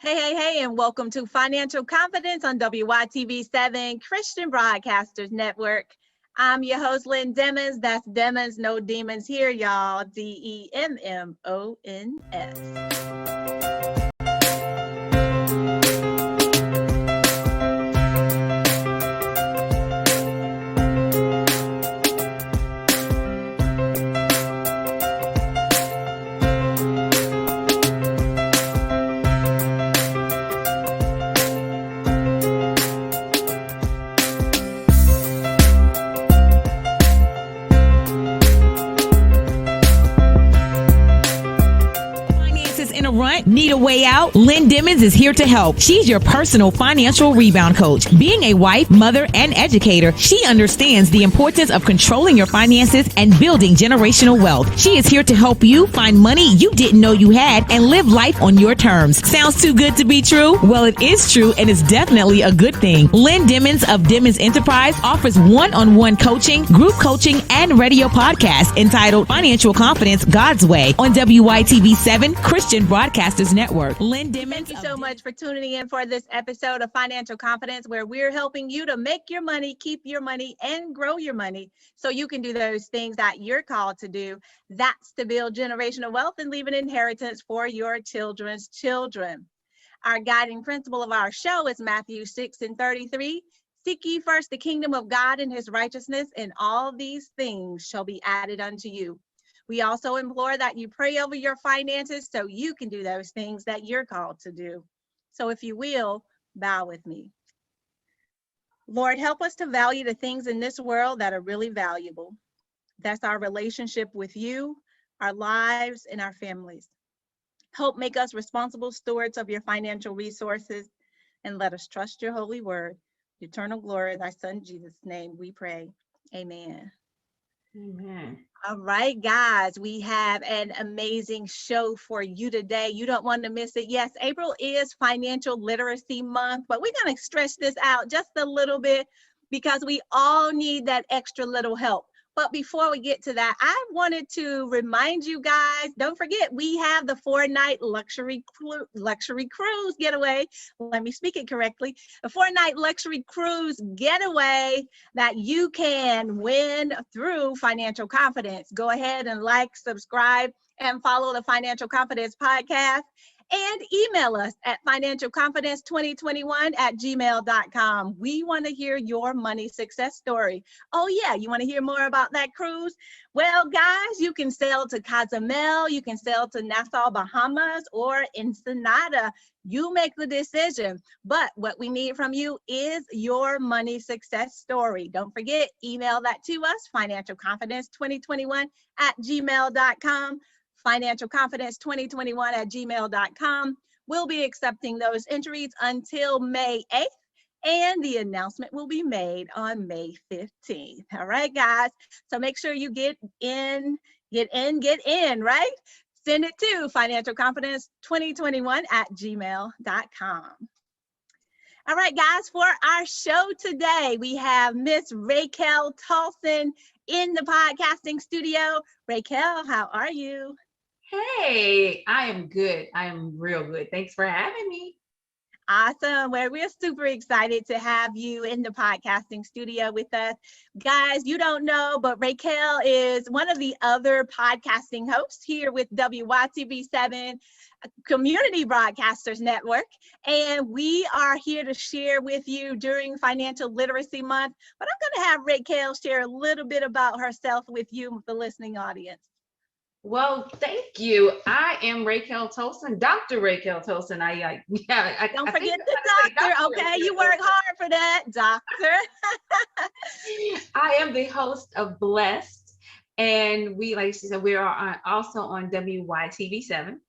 Hey, and welcome to Financial Confidence on WYTV7 Christian Broadcasters Network. I'm your host, Lynn Demmons. That's Demmons, no demons here, y'all. Demmons. Need a way out? Lynn Demmons is here to help. She's your personal financial rebound coach. Being a wife, mother, and educator, she understands the importance of controlling your finances and building generational wealth. She is here to help you find money you didn't know you had and live life on your terms. Sounds too good to be true? Well, it is true, and it's definitely a good thing. Lynn Demmons of Demmons Enterprise offers one-on-one coaching, group coaching, and radio podcast entitled Financial Confidence God's Way on WYTV7 Christian Broadcasters Network. Lynn Demmons. Thank you so much for tuning in for this episode of Financial Confidence, where we're helping you to make your money, keep your money, and grow your money so you can do those things that you're called to do. That's to build generational wealth and leave an inheritance for your children's children. Our guiding principle of our show is Matthew 6:33. Seek ye first the kingdom of God and his righteousness, and all these things shall be added unto you. We also implore that you pray over your finances so you can do those things that you're called to do. So if you will, bow with me. Lord, help us to value the things in this world that are really valuable. That's our relationship with you, our lives, and our families. Help make us responsible stewards of your financial resources, and let us trust your holy word. Eternal glory, thy son Jesus' name we pray. Amen. Amen. All right, guys, we have an amazing show for you today. You don't want to miss it. Yes, April is Financial Literacy Month, but we're going to stretch this out just a little bit because we all need that extra little help. But before we get to that, I wanted to remind you guys, don't forget, we have the 4-night luxury cruise getaway. Let me speak it correctly. The 4-night luxury cruise getaway that you can win through Financial Confidence. Go ahead and like, subscribe, and follow the Financial Confidence podcast. And email us at financialconfidence2021@gmail.com. We want to hear your money success story. Oh yeah, you want to hear more about that cruise? Well, guys, you can sail to Cozumel, you can sail to Nassau, Bahamas, or Ensenada. You make the decision. But what we need from you is your money success story. Don't forget, email that to us, financialconfidence2021@gmail.com. financialconfidence2021@gmail.com. We'll be accepting those entries until May 8th, and the announcement will be made on May 15th. All right, guys. So make sure you get in, right? Send it to financialconfidence2021@gmail.com. All right, guys, for our show today, we have Miss Raquel Tolson in the podcasting studio. Raquel, how are you? Hey, I am good. I am real good. Thanks for having me. Awesome. Well, we're super excited to have you in the podcasting studio with us. Guys, you don't know, but Raquel is one of the other podcasting hosts here with WYTV7 Community Broadcasters Network. And we are here to share with you during Financial Literacy Month. But I'm going to have Raquel share a little bit about herself with you, the listening audience. Well, thank you. I am Raquel Tolson, Dr. Raquel Tolson. Don't forget the doctor. Okay, you work hard for that, doctor. I am the host of Blessed, and we, like she said, we are also on WYTV7.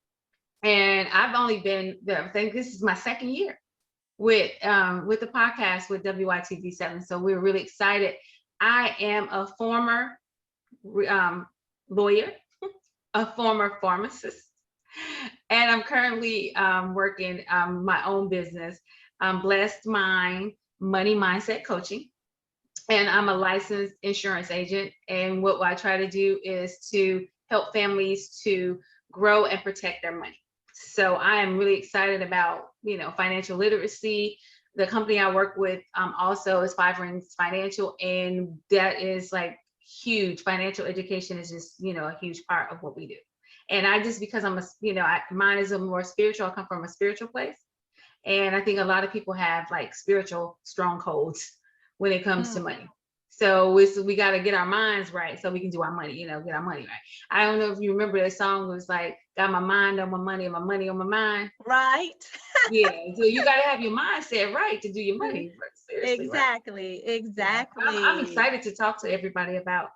And I've only been there. I think this is my second year with the podcast with WYTV7. So we're really excited. I am a former lawyer, a former pharmacist, and I'm currently working my own business, Blessed Mind Money Mindset Coaching, and I'm a licensed insurance agent. And what I try to do is to help families to grow and protect their money. So I am really excited about, financial literacy. The company I work with also is Five Rings Financial, and that is like huge. Financial education is just, a huge part of what we do. And I just, because I'm mine is a more spiritual, I come from a spiritual place. And I think a lot of people have like spiritual strongholds when it comes to money. So we got to get our minds right so we can do our money, get our money right. I don't know if you remember that song was like, got my mind on my money and my money on my mind. Right. Yeah. So you got to have your mindset right to do your money. Seriously, Exactly. right? Exactly. Yeah. I'm excited to talk to everybody about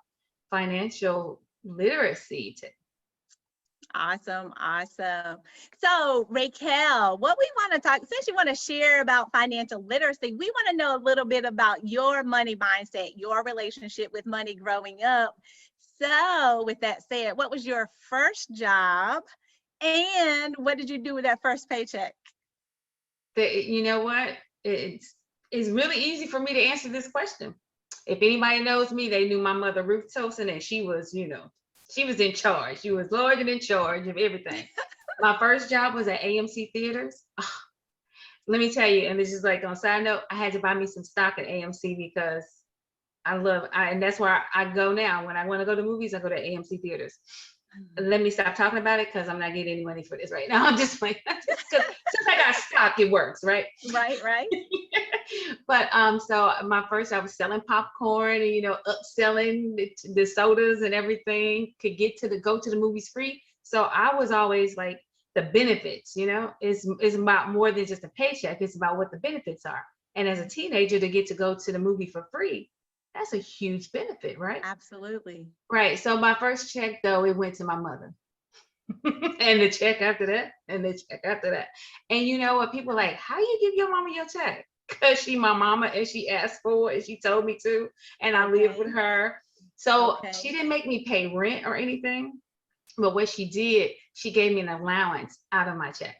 financial literacy today. Awesome. Awesome. So, Raquel, what we want to talk, since you want to share about financial literacy, we want to know a little bit about your money mindset, your relationship with money growing up. So, with that said, what was your first job and what did you do with that first paycheck? You know what? It's really easy for me to answer this question. If anybody knows me, they knew my mother, Ruth Tosin, and she was, she was in charge. She was larger in charge of everything. My first job was at AMC Theaters. Oh, let me tell you, and this is like on side note, I had to buy me some stock at AMC because and that's where I go now. When I want to go to movies, I go to AMC Theaters. Let me stop talking about it because I'm not getting any money for this right now. I'm just like, since I got stock, it works, right? Right. But so my first, I was selling popcorn and upselling the sodas and everything. Could go to the movies free. So I was always like, the benefits, is about more than just a paycheck. It's about what the benefits are. And as a teenager, to get to go to the movie for free, that's a huge benefit, right? Absolutely. Right. So my first check, though, it went to my mother. And the check after that, and the check after that. And you know what? People are like, how you give your mama your check? Because she my mama and she asked for it and she told me to, and I lived with her. So she didn't make me pay rent or anything. But what she did, she gave me an allowance out of my check.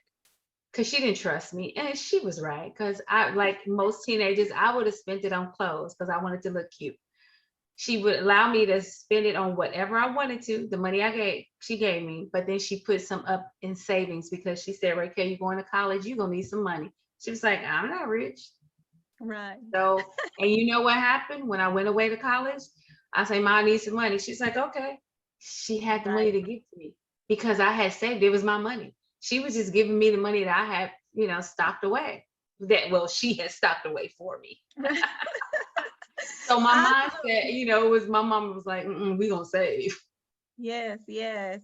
Because she didn't trust me. And she was right. Because like most teenagers, I would have spent it on clothes because I wanted to look cute. She would allow me to spend it on whatever I wanted to. The money she gave me, but then she put some up in savings because she said, Raquel, you're going to college, you're going to need some money. She was like, I'm not rich. Right. So, and you know what happened when I went away to college? I say, Mom, I need some money. She's like, okay. She had the money to give to me because I had saved. It was my money. She was just giving me the money that I had, stocked away. She had stocked away for me. So my mindset, was my mom was like, we gonna save. Yes.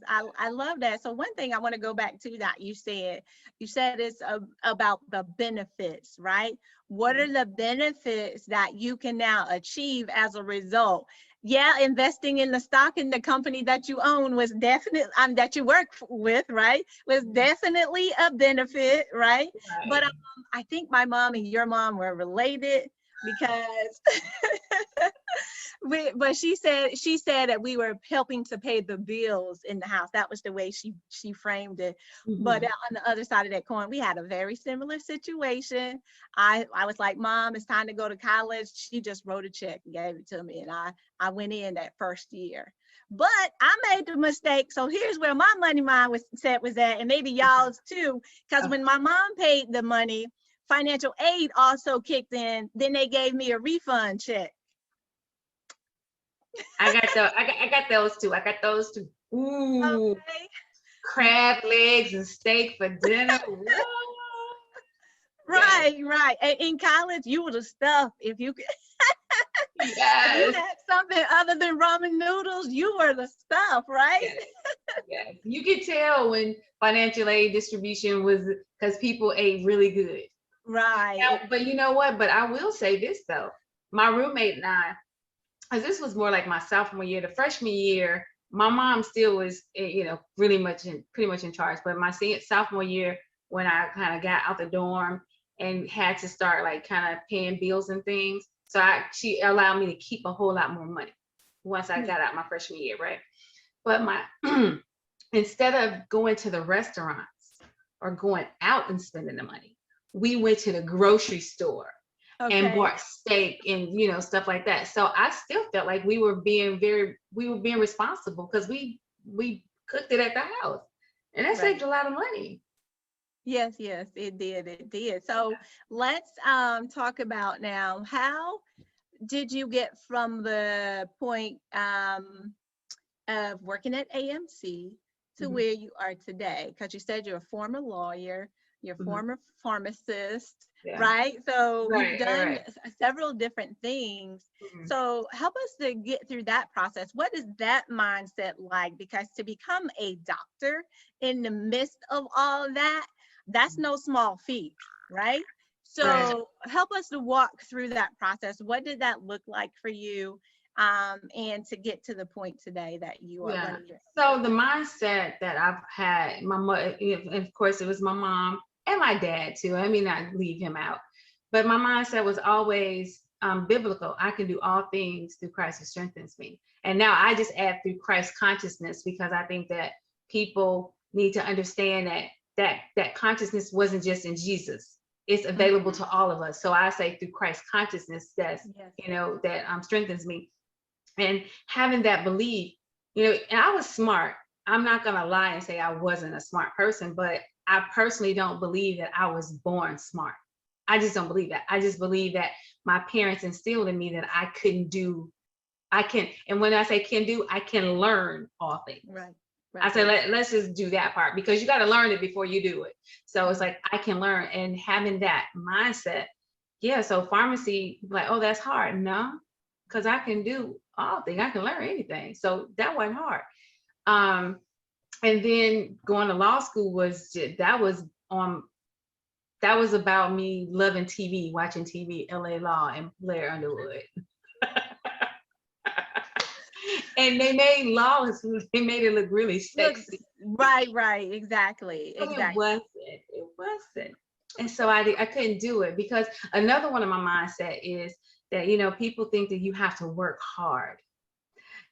I love that. So one thing I want to go back to that you said it's about the benefits, right? What are the benefits that you can now achieve as a result? Yeah, investing in the stock in the company that you own was definitely, that you work with, right? Was definitely a benefit, right? But I think my mom and your mom were related because but she said that we were helping to pay the bills in the house. That was the way she framed it. But on the other side of that coin, we had a very similar situation. I was like, Mom, it's time to go to college. She just wrote a check and gave it to me, and I went in that first year. But I made the mistake. So here's where my money mind was at, and maybe y'all's too, because when my mom paid the money, financial aid also kicked in. Then they gave me a refund check. I got those too. I got those too. Ooh, okay. Crab legs and steak for dinner. Right. And in college, you were the stuff. If you could, if you had something other than ramen noodles, you were the stuff, right? Yes. You could tell when financial aid distribution was because people ate really good. Right. Now, but you know what? But I will say this though, my roommate and I, because this was more like my sophomore year. The freshman year, my mom still was, pretty much in charge. But my sophomore year, when I kind of got out the dorm and had to start like kind of paying bills and things, so she allowed me to keep a whole lot more money once I got out my freshman year, right? But instead of going to the restaurants or going out and spending the money, we went to the grocery store. And bought steak and stuff like that. So I still felt like we were being responsible because we cooked it at the house, and that saved a lot of money. Yes, yes, it did. It did. So let's talk about now, how did you get from the point of working at AMC to Mhm. where you are today? Because you said you're a former lawyer, you're a Mhm. former pharmacist, Yeah. right? So you've Right, done right. several different things. Mhm. So help us to get through that process. What is that mindset like? Because to become a doctor in the midst of all of that, that's no small feat, right? Right. So help us to walk through that process. What did that look like for you? And to get to the point today that you are Yeah. running your So the mindset that I've had, my mother, of course, it was my mom and my dad too. I mean, not leave him out, but my mindset was always biblical. I can do all things through Christ who strengthens me. And now I just add through Christ consciousness, because I think that people need to understand that consciousness wasn't just in Jesus. It's available to all of us. So I say through Christ consciousness, that's, Yes. that strengthens me. And having that belief, and I was smart. I'm not going to lie and say I wasn't a smart person, but I personally don't believe that I was born smart. I just don't believe that. I just believe that my parents instilled in me that I can, and when I say can do, I can learn all things. Right. I Right. said, let's just do that part, because you got to learn it before you do it. So it's like, I can learn, and having that mindset. Yeah. So pharmacy, like, oh, that's hard. No, because I can do all things. I can learn anything. So that wasn't hard. Um, and then going to law school that was about me loving TV, watching TV, LA Law and Blair Underwood. And they made laws, they made it look really Look, sexy. right, exactly, But it exactly. wasn't. It wasn't. And so I couldn't do it, because another one of my mindset is that, people think that you have to work hard.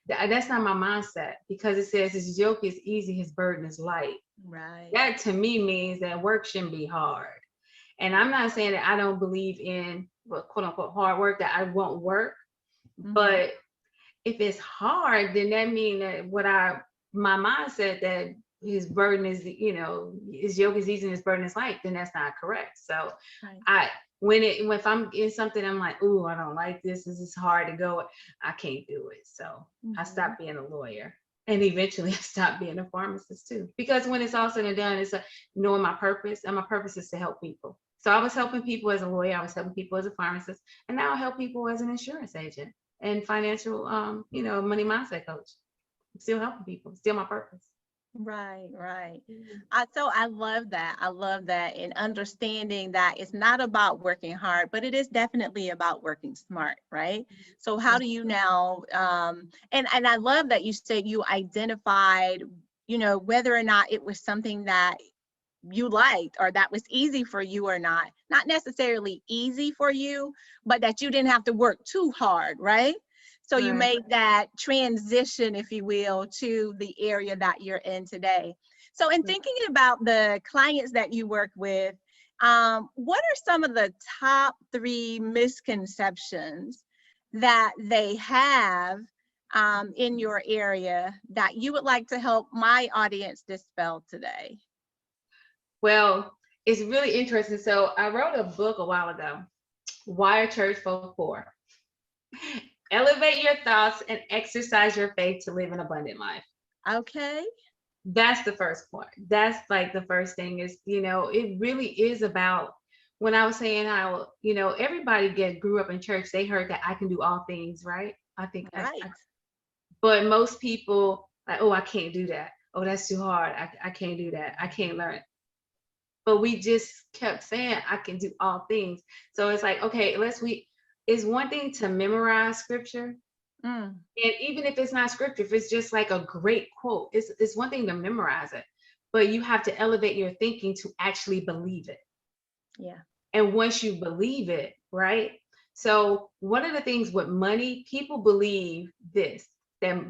That's not my mindset, because it says his yoke is easy, his burden is light. Right. That to me means that work shouldn't be hard. And I'm not saying that I don't believe in, well, quote unquote hard work, that I won't work. But if it's hard, then that means that my mindset that his burden is, his yoke is easy and his burden is light, then that's not correct. So Right. if I'm in something, I'm like, ooh, I don't like this. This is hard to go. I can't do it. So I stopped being a lawyer. And eventually I stopped being a pharmacist too. Because when it's all said and done, it's knowing my purpose. And my purpose is to help people. So I was helping people as a lawyer. I was helping people as a pharmacist. And now I help people as an insurance agent and financial, money mindset coach. I'm still helping people. Still my purpose. Right, right. So I love that. I love that, and understanding that it's not about working hard, but it is definitely about working smart, right? So how do you now, and I love that you said you identified, whether or not it was something that you liked or that was easy for you or not necessarily easy for you, but that you didn't have to work too hard, right? So you Right. made that transition, if you will, to the area that you're in today. So in thinking about the clients that you work with, what are some of the top 3 misconceptions that they have in your area that you would like to help my audience dispel today? Well, it's really interesting. So I wrote a book a while ago, Why a Church for Poor. Elevate your thoughts and exercise your faith to live an abundant life. Okay. That's the first point. That's like the first thing is, it really is about, when I was saying how, everybody grew up in church, they heard that I can do all things, right? I think, Right. but most people like, oh, I can't do that. Oh, that's too hard. I can't do that. I can't learn. But we just kept saying, I can do all things. So it's like, okay, it's one thing to memorize scripture. And even if it's not scripture, if it's just like a great quote, it's one thing to memorize it, but you have to elevate your thinking to actually believe it. Yeah. And once you believe it, right? So one of the things with money, people believe that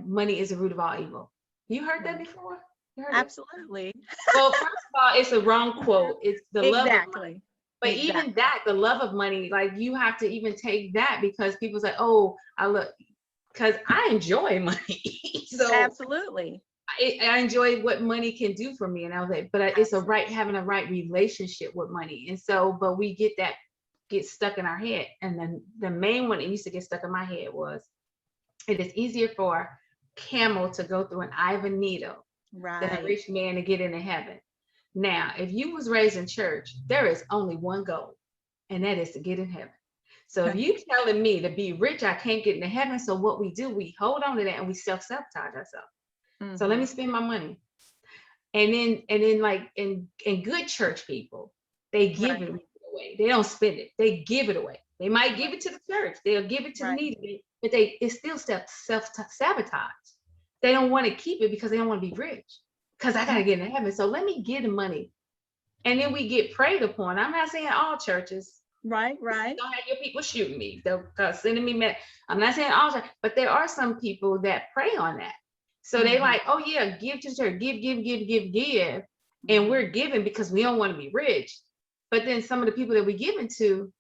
money is the root of all evil. You heard that before? You heard it? Absolutely. Well, first of all, it's a wrong quote. It's the love of money. Exactly. But even that, the love of money, like you have to even take that, because people say, oh, because I enjoy money. So Absolutely. I enjoy what money can do for me, and I was like, but it's having a right relationship with money, and so, but we get stuck in our head, and then the main one that used to get stuck in my head was, it is easier for a camel to go through an eye of a needle than a rich man to get into heaven. Now, if you was raised in church, there is only one goal, and that is to get in heaven. So if you telling me to be rich, I can't get into heaven. So what we do, we hold on to that and we self-sabotage ourselves. So let me spend my money. And then like in good church people, they give it away. They don't spend it. They give it away. They might give it to the church. They'll give it to the needy, but it's still self-sabotage. They don't want to keep it because they don't want to be rich. Because I got to get into heaven. So let me get the money. And then we get preyed upon. I'm not saying all churches. Right. Don't have your people shooting me. They'll sending me. I'm not saying all churches, but there are some people that prey on that. So they like, oh yeah, give to the church, give. And we're giving because we don't want to be rich. But then some of the people that we giving to,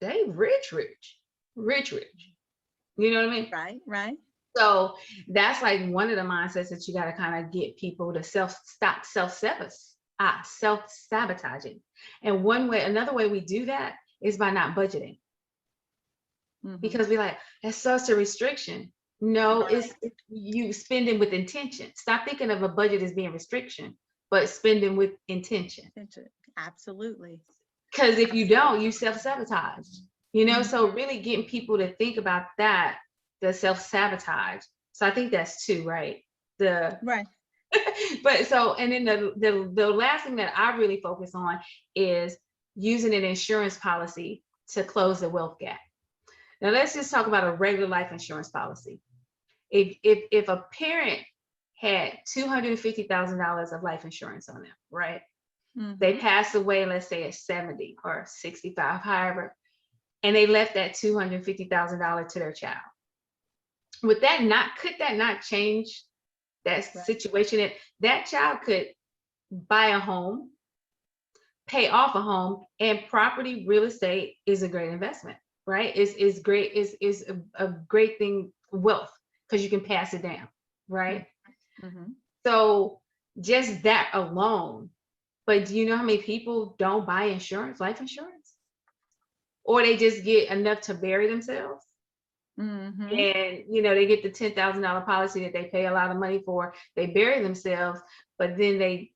they rich. You know what I mean? Right. So that's like one of the mindsets that you got to kind of get people to stop self-sabotaging. And another way we do that is by not budgeting. Because we like, that's such a restriction. No, it's you spending with intention. Stop thinking of a budget as being restriction, but spending with intention. Absolutely. Because if you don't, you self-sabotage. You know, so really getting people to think about that, the self-sabotage. So I think that's two, right? But so, and then the last thing that I really focus on is using an insurance policy to close the wealth gap. Now let's just talk about a regular life insurance policy. If a parent had $250,000 of life insurance on them, right? They passed away, let's say at 70 or 65, however, and they left that $250,000 to their child. Could that not change that situation? That child could buy a home, pay off a home, and property, real estate is a great investment, right? It's great. Is a great thing, wealth, because you can pass it down, right? So just that alone. But do you know how many people don't buy insurance, life insurance? Or they just get enough to bury themselves? And they get the $10,000 policy that they pay a lot of money for. They bury themselves, but then they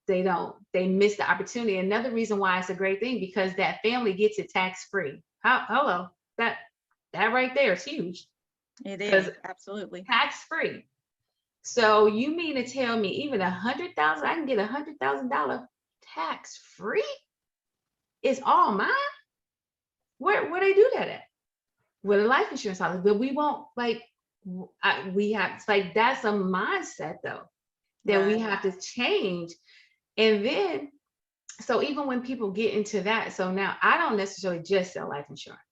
miss the opportunity. Another reason why it's a great thing, because that family gets it tax-free. Hello, that right there is huge. It is, absolutely tax-free. So you mean to tell me even $100,000, I can get $100,000 tax-free? It's all mine? Where they do that at? With a life insurance policy, but we won't that's a mindset though, that we have to change. And then, so even when people get into that, so now I don't necessarily just sell life insurance.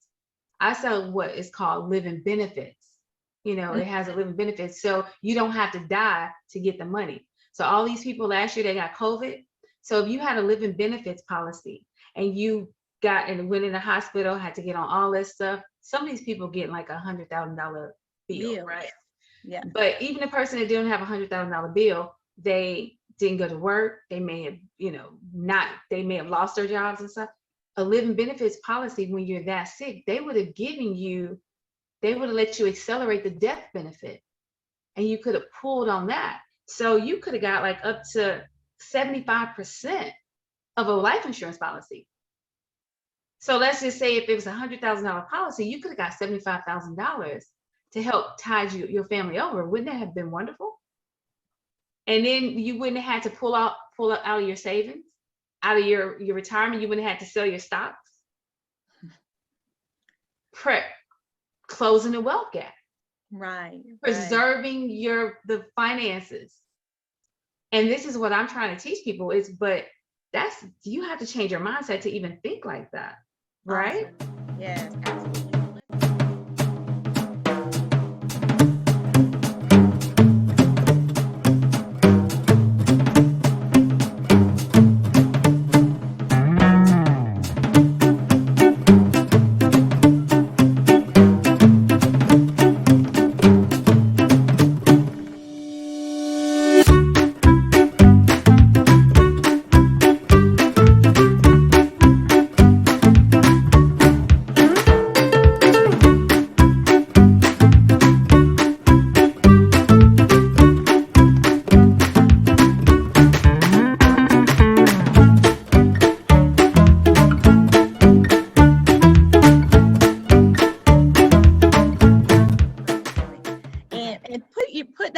I sell what is called living benefits. It has a living benefit. So you don't have to die to get the money. So all these people last year, they got COVID. So if you had a living benefits policy and you went in the hospital, had to get on all this stuff, some of these people get like $100,000 bill, right? Yeah. But even the person that didn't have $100,000 bill, they didn't go to work. They may have, they may have lost their jobs and stuff. A living benefits policy, when you're that sick, they would have let you accelerate the death benefit, and you could have pulled on that. So you could have got like up to 75% of a life insurance policy. So let's just say if it was $100,000 policy, you could have got $75,000 to help tide your family over. Wouldn't that have been wonderful? And then you wouldn't have had to pull out of your savings, out of your retirement. You wouldn't have had to sell your stocks. Closing the wealth gap. Right. Preserving the finances. And this is what I'm trying to teach people but you have to change your mindset to even think like that. Right? Awesome. Yes, absolutely.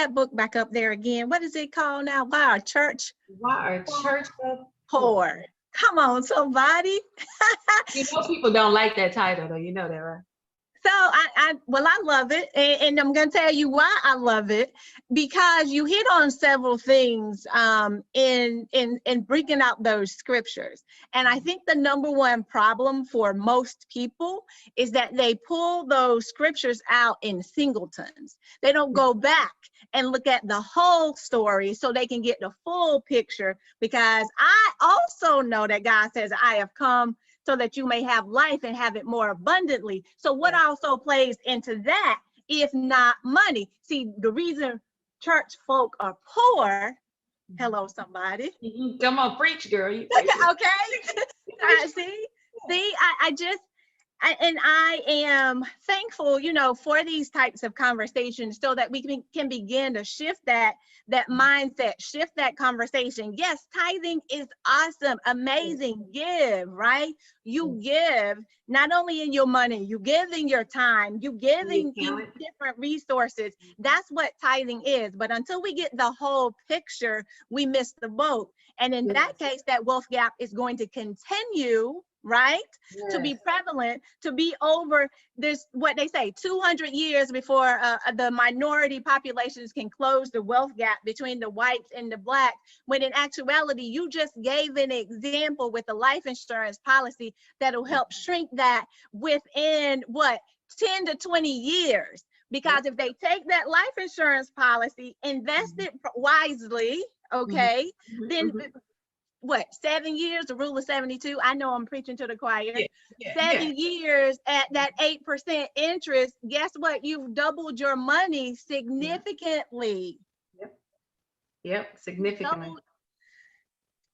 that book back up there again. What is it called now? Why Our Church Poor? Poor? Come on, somebody. You know, people don't like that title, though. You know that, right? So I love it, and I'm going to tell you why I love it, because you hit on several things in bringing out those scriptures. And I think the number one problem for most people is that they pull those scriptures out in singletons. They don't go back and look at the whole story so they can get the full picture, because I also know that God says, I have come so that you may have life and have it more abundantly. So what also plays into that, if not money? See, the reason church folk are poor, hello, somebody. Come on, preach, girl. You preach. Okay. I am thankful, for these types of conversations so that we can begin to shift that mindset, shift that conversation. Yes, tithing is awesome, amazing. Give, right? You give not only in your money, you give in your time, you give in different resources. That's what tithing is. But until we get the whole picture, we miss the boat. And in that case, that wealth gap is going to continue, right? Yes. To be prevalent, to be over this, what they say, 200 years before the minority populations can close the wealth gap between the whites and the blacks, when in actuality, you just gave an example with the life insurance policy that'll help shrink that within 10 to 20 years. Because if they take that life insurance policy, invest it wisely, okay, then 7 years, the rule of 72. I know I'm preaching to the choir. 7 years at that 8% interest. Guess what? You've doubled your money significantly. Yep, significantly.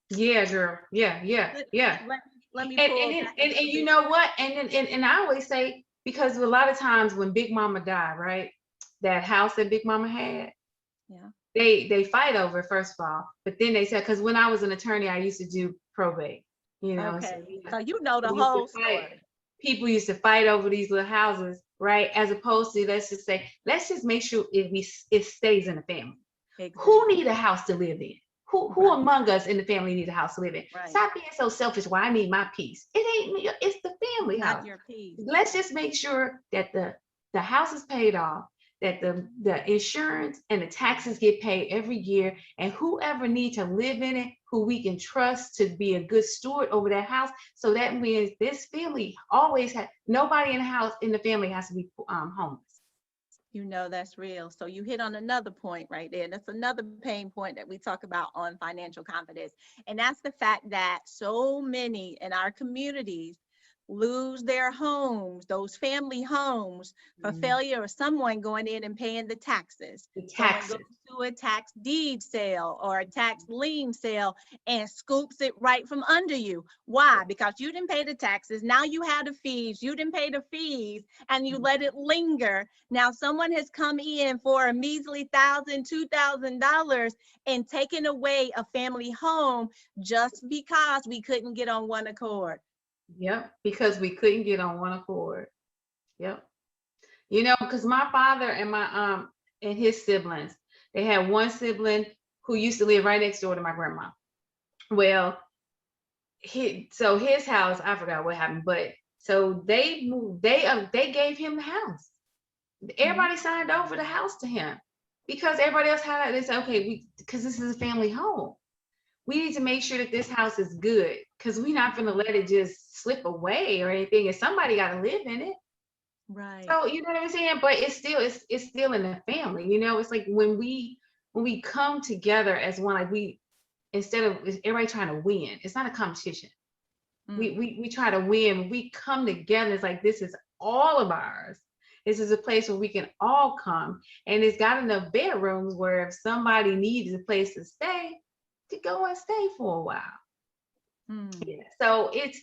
Yeah, girl. Yeah. Let me pull and you know what? And I always say, because a lot of times when Big Mama died, right? That house that Big Mama had. Yeah. They fight over it, first of all, but then they said, because when I was an attorney, I used to do probate, Okay. So you know the whole story. People used to fight over these little houses, right? As opposed to, let's just make sure it stays in the family. Exactly. Who need a house to live in? Who among us in the family need a house to live in? Right. Stop being so selfish. Well, I need my peace. It ain't me. It's the family house. Not your peace. Let's just make sure that the house is paid off, that the insurance and the taxes get paid every year, and whoever needs to live in it, who we can trust to be a good steward over that house. So that means this family always nobody in the family has to be homeless. That's real. So you hit on another point right there. That's another pain point that we talk about on financial confidence. And that's the fact that so many in our communities lose their homes, those family homes, for failure of someone going in and paying the taxes. Someone goes to a tax deed sale or a tax lien sale and scoops it right from under you. Why? Because you didn't pay the taxes. Now you had the fees. You didn't pay the fees and you let it linger. Now someone has come in for a measly $1,000, $2,000 and taken away a family home just because we couldn't get on one accord. Yep, because we couldn't get on one accord. Yep. Because my father and my and his siblings, they had one sibling who used to live right next door to my grandma. Well, his house, I forgot what happened, but so they moved, they gave him the house. Everybody signed over the house to him because everybody else had it. They said, okay, because this is a family home. We need to make sure that this house is good, because we're not going to let it just slip away or anything, and somebody got to live in it. Right. So you know what I'm saying? But it's still in the family. It's like when we come together as one, like instead of everybody trying to win, it's not a competition. We try to win. We come together. It's like, this is all of ours. This is a place where we can all come, and it's got enough bedrooms where if somebody needs a place to stay, to go and stay for a while. Yeah. So it's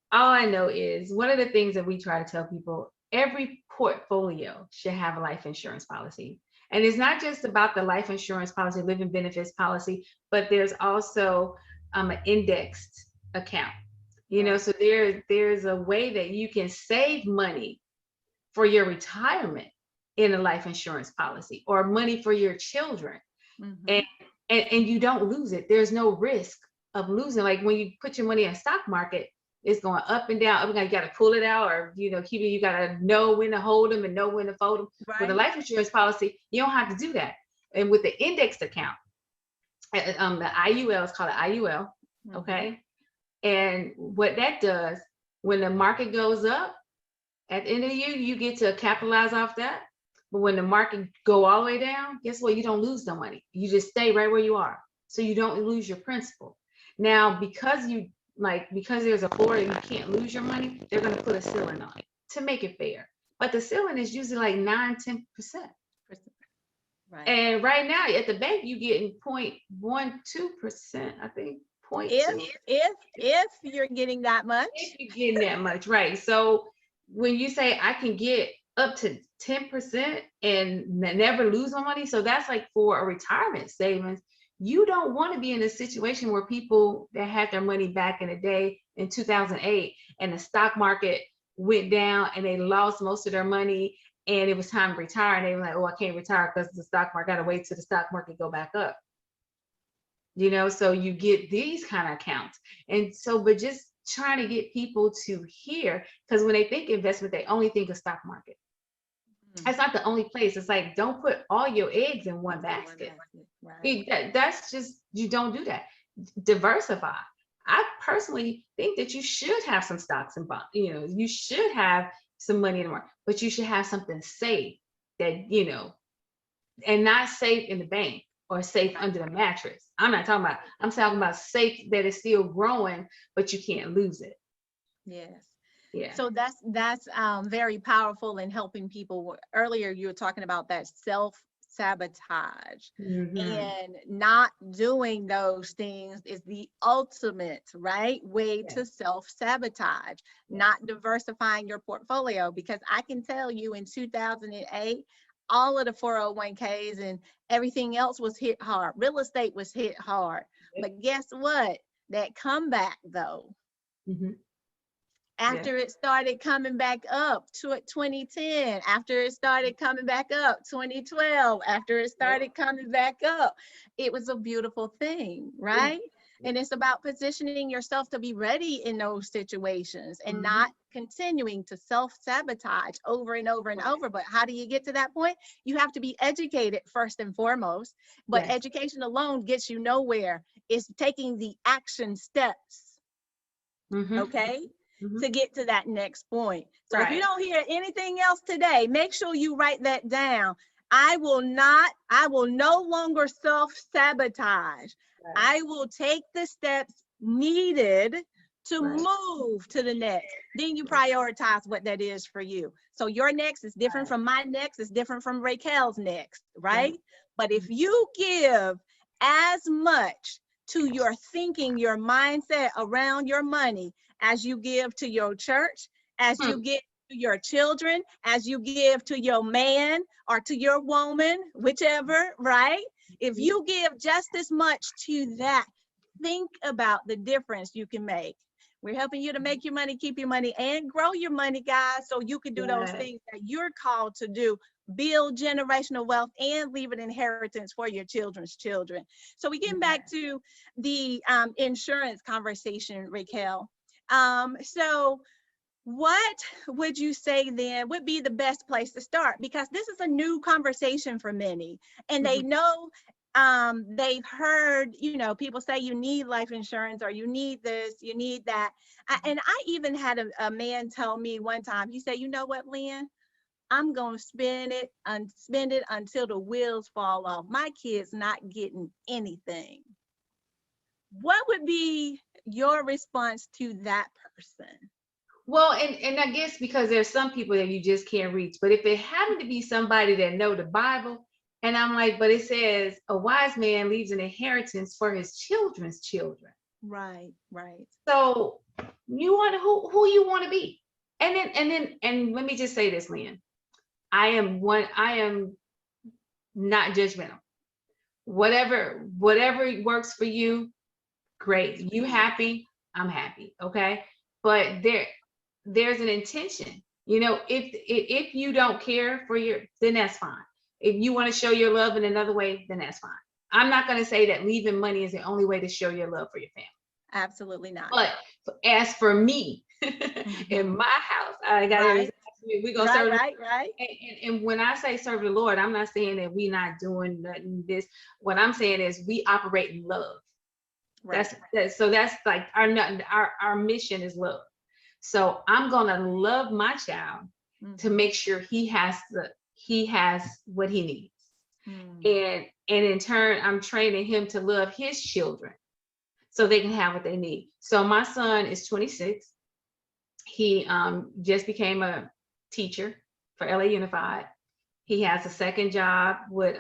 all I know is, one of the things that we try to tell people, every portfolio should have a life insurance policy. And it's not just about the life insurance policy, living benefits policy, but there's also an indexed account. So there's a way that you can save money for your retirement in a life insurance policy, or money for your children. Mhm. And you don't lose it. There's no risk of losing. Like when you put your money in a stock market, it's going up and down, up and down. You got to pull it out, or keep it. You got to know when to hold them and know when to fold them. With a Right. life insurance policy, you don't have to do that. And with the indexed account, the IUL is called an IUL, Mhm. okay? And what that does, when the market goes up, at the end of the year, you get to capitalize off that. But when the market go all the way down, guess what? You don't lose the money. You just stay right where you are. So you don't lose your principal. Now, because there's a floor and you can't lose your money, they're going to put a ceiling on it to make it fair. But the ceiling is usually like 9-10%. Right. And right now at the bank, you getting 0.12%, I think. 0.2. If you're getting that much. If you're getting that much, right? So when you say I can get up to 10% and never lose my money, so that's like for a retirement savings. You don't want to be in a situation where people that had their money back in the day in 2008 and the stock market went down and they lost most of their money and it was time to retire, and they were like, oh, I can't retire because the stock market, I gotta wait till the stock market go back up. So you get these kind of accounts. And so, but just trying to get people to hear, because when they think investment, they only think of stock market. That's not the only place. It's like, don't put all your eggs in one basket. Right. That's just, you don't do that. Diversify. I personally think that you should have some stocks and bonds. You should have some money in the market, but you should have something safe that, and not safe in the bank or safe under the mattress. I'm talking about safe that is still growing, but you can't lose it. Yes. Yeah. So that's very powerful in helping people. Earlier, you were talking about that self-sabotage, and not doing those things is the ultimate way to self-sabotage, not diversifying your portfolio. Because I can tell you in 2008, all of the 401ks and everything else was hit hard. Real estate was hit hard. But guess what? That comeback though. After it started coming back up to 2010, after it started coming back up 2012, after it started coming back up, it was a beautiful thing, right? And it's about positioning yourself to be ready in those situations and not continuing to self-sabotage over and over and over. But how do you get to that point? You have to be educated first and foremost, but education alone gets you nowhere. It's taking the action steps, okay? To get to that next point. So if you don't hear anything else today, make sure you write that down. I will no longer self-sabotage. I will take the steps needed to move to the next. Then you prioritize what that is for you. So your next is different from my next, is different from Raquel's next, right? But if you give as much to your thinking, your mindset around your money, as you give to your church, as you give to your children, as you give to your man or to your woman, whichever, right? If you give just as much to that, think about the difference you can make. We're helping you to make your money, keep your money, and grow your money, guys, so you can do those things that you're called to do. Build generational wealth and leave an inheritance for your children's children. So we get back to the insurance conversation, Raquel. So what would you say then would be the best place to start? Because this is a new conversation for many, and they know, they've heard, people say you need life insurance, or you need this, you need that. And I even had a man tell me one time, he said, you know what, Lynn? I'm going to spend it until the wheels fall off. My kid's not getting anything. What would be your response to that person? Well, and I guess because there's some people that you just can't reach, but if it happened to be somebody that know the Bible, and I'm like, but it says a wise man leaves an inheritance for his children's children. Right. So you want who you want to be. And let me just say this, Lynn. I am not judgmental. Whatever works for you, great. You happy, I'm happy. Okay. But there's an intention You know, if you don't care for then that's fine. If you want to show your love in another way, then that's fine. I'm not going to say that leaving money is the only way to show your love for your family. Absolutely not. But as for me, in my house, I got Right. we're gonna serve. Right. And when I say serve the Lord, I'm not saying that we not doing nothing. This, what I'm saying is we operate in love. Right. That's like our mission is love. So I'm gonna love my child to make sure he has what he needs. And in turn, I'm training him to love his children so they can have what they need. So my son is 26. He just became a teacher for LA Unified. He has a second job with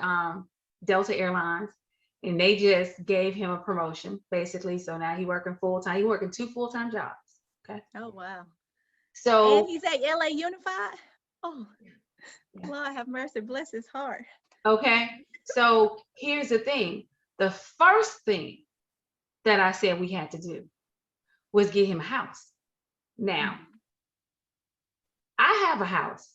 Delta Airlines, and they just gave him a promotion, basically. So now he's working full-time. He's working 2 full-time jobs. Okay. Oh, wow. So and he's at LA Unified. Oh, yeah. Lord have mercy, bless his heart. Okay. So here's the thing. The first thing that I said we had to do was get him a house. Now, I have a house.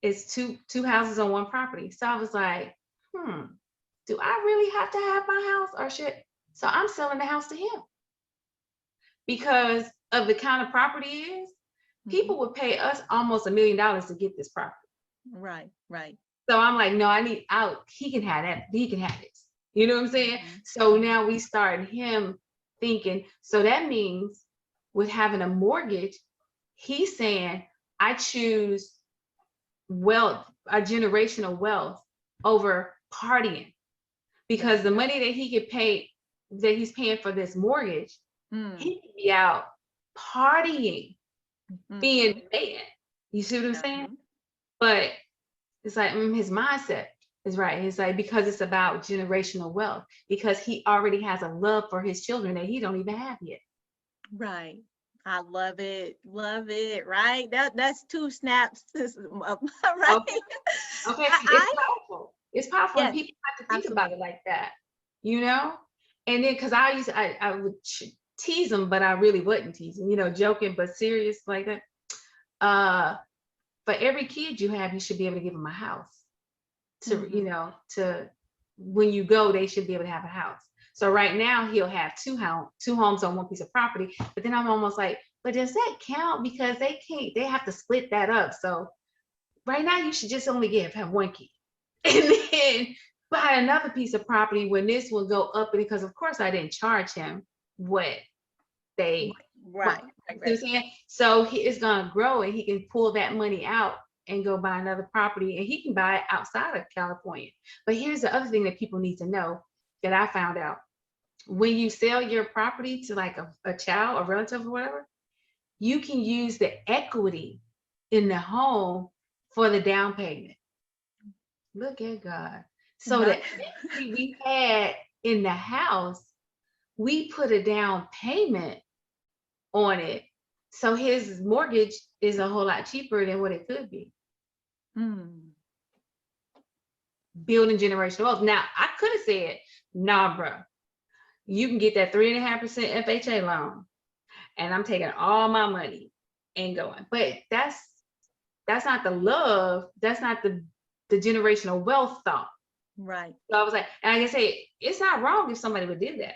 It's two houses on one property. So I was like, do I really have to have my house or should? So I'm selling the house to him because of the kind of property it is. People would pay us almost $1 million to get this property. Right. So I'm like, no, he can have that. He can have this. You know what I'm saying? So now we start him thinking. So that means with having a mortgage, he's saying, I choose wealth, a generational wealth over partying, because the money that he could pay, that he's paying for this mortgage, he could be out partying, being mad. You see what I'm saying? But it's like his mindset is right. It's like, because it's about generational wealth, because he already has a love for his children that he don't even have yet. Right. I love it. Right. That's 2 snaps. Right. Okay. It's powerful. It's powerful. Yes, and people have to think about it like that, you know? And then, cause I would tease them, but I really wasn't teasing, joking, but serious like that. For every kid you have, you should be able to give them a house to when you go, they should be able to have a house. So right now he'll have two homes on one piece of property, but then I'm almost like, but does that count? Because they have to split that up. So right now you should just only have one kid and then buy another piece of property when this will go up, because of course I didn't charge him what they right. So it's gonna grow and he can pull that money out and go buy another property, and he can buy it outside of California. But here's the other thing that people need to know that I found out. When you sell your property to like a child or relative or whatever, you can use the equity in the home for the down payment. Look at God. So the equity we had in the house, we put a down payment on it. So his mortgage is a whole lot cheaper than what it could be. Building generational wealth. Now, I could have said, nah, bro, you can get that 3.5% FHA loan and I'm taking all my money and going. But that's not the love. That's not the generational wealth thought. Right. So I was like, and like I say, it's not wrong if somebody would do that.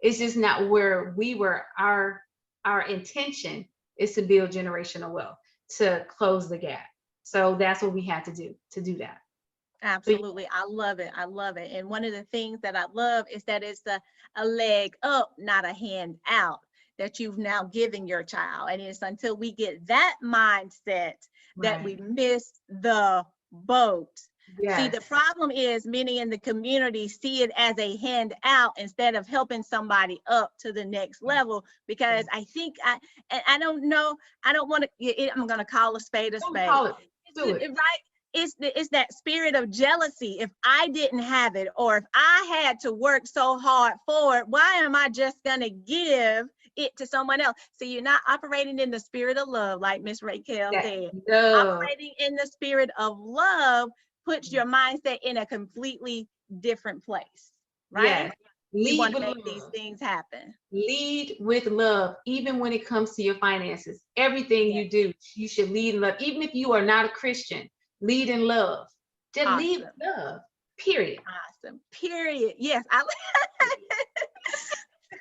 It's just not where we were. Our intention is to build generational wealth, to close the gap. So that's what we had to do that. Absolutely. I love it. And one of the things that I love is that it's a leg up, not a hand out, that you've now given your child. And it's until we get that mindset that we miss the boat. Yes. See, the problem is many in the community see it as a handout instead of helping somebody up to the next level. Because I think I don't know. I don't want to. I'm going to call a spade a spade. Right? It's that spirit of jealousy. If I didn't have it, or if I had to work so hard for it, why am I just going to give it to someone else? So you're not operating in the spirit of love, like Miss Raquel said. Operating in the spirit of love puts your mindset in a completely different place, right? You Lead want to with make these love. things happen. Lead with love, even when it comes to your finances. Everything Yeah. you do, you should lead in love. Even if you are not a Christian, lead in love. Just lead with Awesome. love. Period. Awesome. Period. Yes.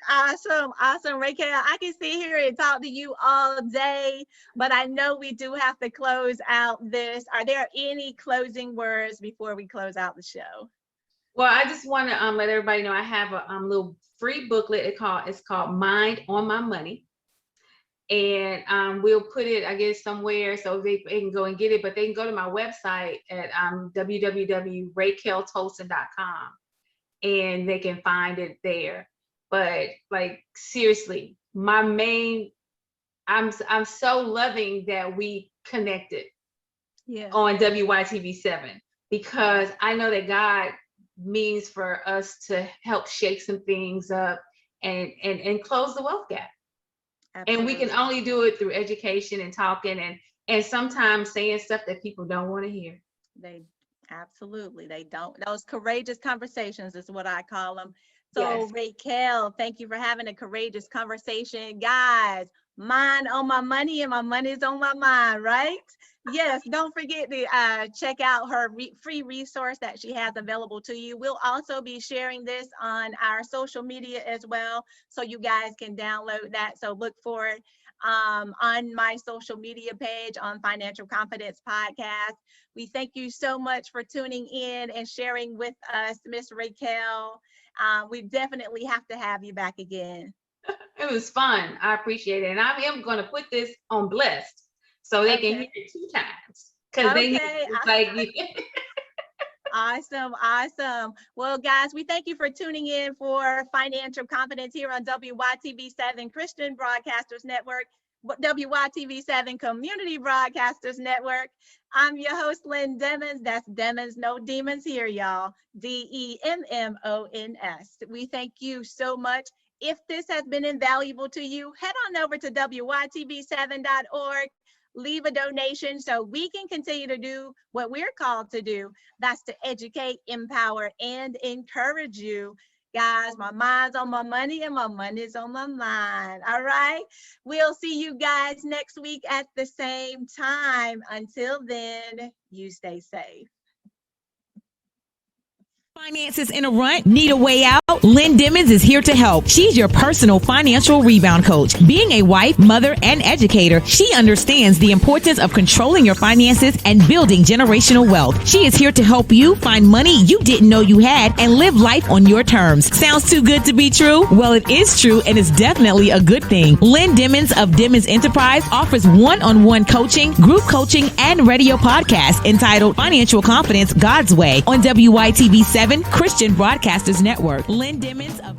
Awesome. Awesome. Raquel, I can sit here and talk to you all day, but I know we do have to close out this. Are there any closing words before we close out the show? Well, I just want to let everybody know I have a little free booklet. It's called Mind on My Money. And we'll put it, I guess, somewhere so they can go and get it. But they can go to my website at www.raqueltolson.com and they can find it there. But like seriously, I'm so loving that we connected on WYTV7 because I know that God means for us to help shake some things up and close the wealth gap. Absolutely. And we can only do it through education and talking and sometimes saying stuff that people don't want to hear. They don't. Those courageous conversations is what I call them. So Yes. Raquel, thank you for having a courageous conversation. Guys, mind on my money and my money's on my mind, right? Yes, don't forget to check out her free resource that she has available to you. We'll also be sharing this on our social media as well, so you guys can download that. So look for it on my social media page on Financial Confidence Podcast. We thank you so much for tuning in and sharing with us, Miss Raquel. We definitely have to have you back again. It was fun. I appreciate it. And I am going to put this on Blessed so they can hear it 2 times. Because they Awesome. Awesome. Well, guys, we thank you for tuning in for Financial Confidence here on WYTV7 Christian Broadcasters Network, WYTV7 Community Broadcasters Network. I'm your host, Lynn Demmons. That's Demmons, no demons here, y'all. DEMMONS. We thank you so much. If this has been invaluable to you, head on over to WYTV7.org. Leave a donation so we can continue to do what we're called to do. That's to educate, empower, and encourage you. Guys, my mind's on my money and my money's on my mind. All right. We'll see you guys next week at the same time. Until then, you stay safe. Finances in a rut? Need a way out? Lynn Demmons is here to help. She's your personal financial rebound coach. Being a wife, mother, and educator, she understands the importance of controlling your finances and building generational wealth. She is here to help you find money you didn't know you had and live life on your terms. Sounds too good to be true? Well, it is true, and it's definitely a good thing. Lynn Demmons of Demmons Enterprise offers one-on-one coaching, group coaching, and radio podcasts entitled Financial Confidence God's Way on WYTV7 Christian Broadcasters Network. Lynn Demmons of